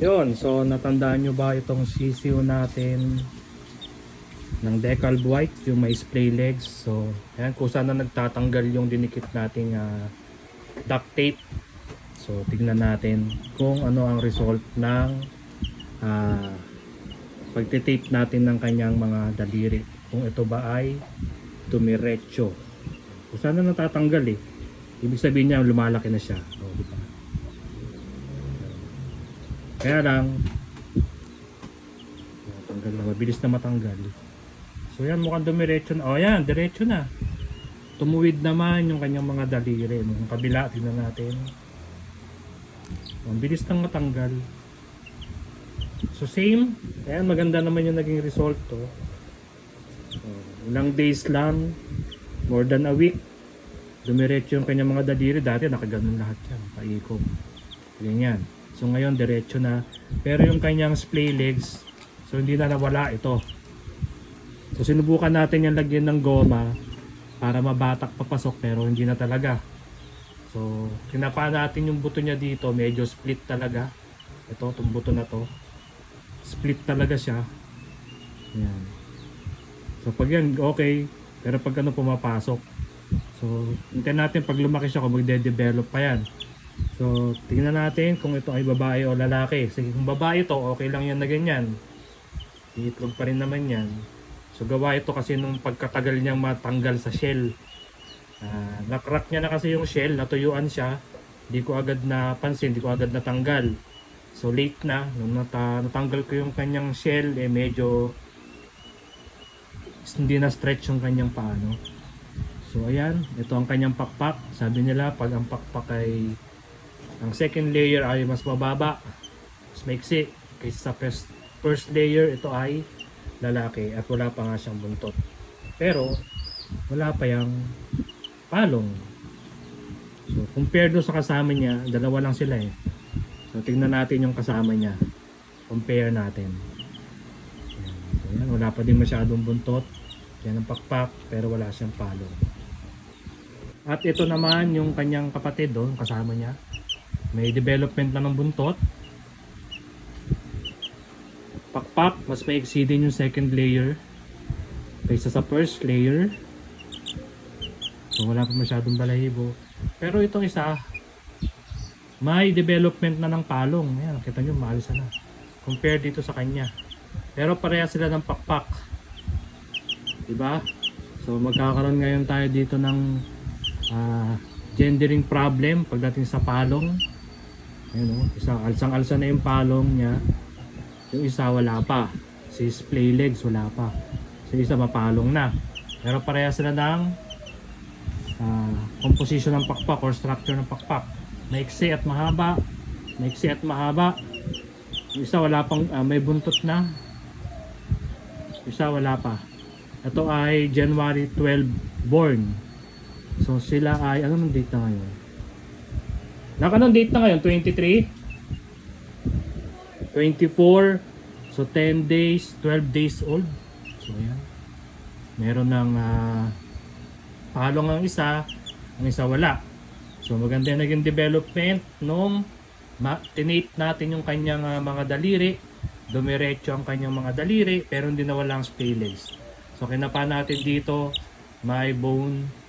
Yun, so natandaan nyo ba itong sisiw natin ng Decal White, yung may spray legs. So ayan, kung saan na nagtatanggal yung dinikit nating duct tape. So tignan natin kung ano ang result ng pagtitape natin ng kanyang mga daliri, kung ito ba ay dumiretso. Kung saan na natatanggal ibig sabihin niya lumalaki na siya. So, diba? Kaya lang tanggal na, mabilis na matanggal. So yan, mukhang dumiretso na. O yan, diretso na. Tumuwid naman yung kanyang mga daliri. Yung kabila, tingnan natin. Ang bilis nang matanggal. So same. Ayan, maganda naman yung naging result to. So, ilang days lang, more than a week, dumiretso yung kanyang mga daliri. Dati nakaganon lahat yan, paikot. Ganyan. So ngayon diretso na. Pero yung kanyang splay legs, so hindi na nawala ito. So sinubukan natin yung lagyan ng goma para mabatak papasok, pero hindi na talaga. So kinapa natin yung buto niya dito, medyo split talaga. Ito, itong buto na to, split talaga siya. Yan. So pag yan okay, pero pag ano pumapasok. So hintayin natin pag lumaki siya kung magde-develop pa yan. So tingnan natin kung ito ay babae o lalaki. Sige, kung babae ito, okay lang yan na ganyan. Iitlog pa rin naman yan. So gawa ito kasi nung pagkatagal niyang matanggal sa shell. Nakrack niya na kasi yung shell, natuyuan siya. Hindi ko agad napansin, hindi ko agad natanggal. So late na, nung natanggal ko yung kanyang shell, medyo hindi na stretch yung kanyang paano. So ayan, ito ang kanyang pakpak. Sabi nila pag ang pakpak ay, ang second layer ay mas mababa, mas maiksi kaysa sa first layer, ito ay lalaki at wala pa nga siyang buntot. Pero wala pa yung palong. So compare do sa kasama niya, dalawa lang sila So tingnan natin yung kasama niya. Compare natin. Ayan. So yan, wala pa din masyadong buntot. Yan ang pakpak, pero wala siyang palong. At ito naman yung kanyang kapatid doon, kasama niya. May development na ng buntot. Pakpak, mas maiksi din yung second layer kaysa sa first layer. So wala pa masyadong balahibo. Pero itong isa, may development na ng palong. Ayan, kita nyo, maalis na. Compare dito sa kanya. Pero pareha sila ng pakpak. Diba? So magkakaroon ngayon tayo dito ng gendering problem pagdating sa palong. Ayan, isa, alsang-alsa na yung palong niya. Yung isa wala pa. Si splay legs wala pa. Si isa mapalong na. Pero pareha sila ng composition ng pakpak or structure ng pakpak. Maiksi at mahaba. Maiksi at mahaba. Yung isa wala pang may buntot na. Yung isa wala pa. Ito ay January 12 born. So sila ay, anong date na ngayon? Anong date na ngayon? 23? 24. So 10 days, 12 days old. So ayan. Meron ng palong ang isa wala. So maganda yung naging development nung tinape natin yung kanyang mga daliri. Dumiretso ang kanyang mga daliri, pero hindi na walang spray legs. So kinapa natin dito, may bone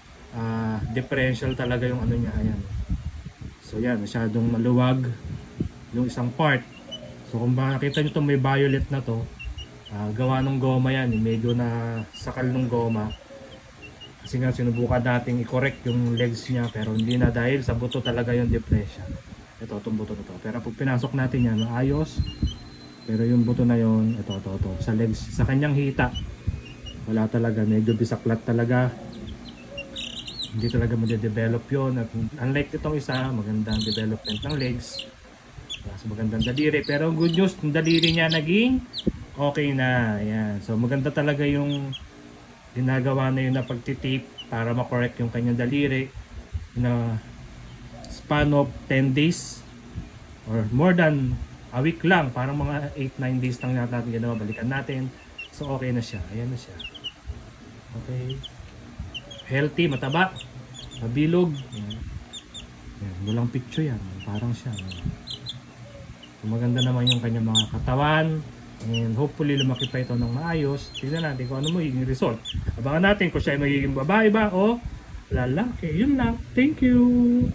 differential talaga yung ano niya. Ayan. So yan, masyadong maluwag yung isang part. So kung makikita nyo ito, may violet na to, gawa ng goma yan, medyo na sakal ng goma. Kasi nga sinubukan natin i-correct yung legs niya, pero hindi na dahil sa buto talaga yung depression. Ito, itong buto na to. Pero pag pinasok natin yan, ayos. Pero yung buto na yon, ito, sa legs, sa kanyang hita, wala talaga, medyo bisaklat talaga. Hindi talaga ma-develop yun. At unlike itong isa, magandang development ng legs. So magandang daliri. Pero good news, yung daliri niya naging okay na. Ayan. So maganda talaga yung ginagawa na yun na pagtitape para makorek yung kanyang daliri na span of 10 days or more than a week lang. Parang mga 8-9 days lang natin ginawa. Balikan natin. So okay na siya. Ayan na siya. Okay. Healthy, mataba, mabilog. Yan. Yan. Walang picture yan. Parang siya. So, maganda naman yung kanyang mga katawan. And hopefully lumaki pa ito ng maayos. Tignan natin kung ano magiging result. Abangan natin kung siya ay magiging babae ba o lalaki. Yun lang. Thank you!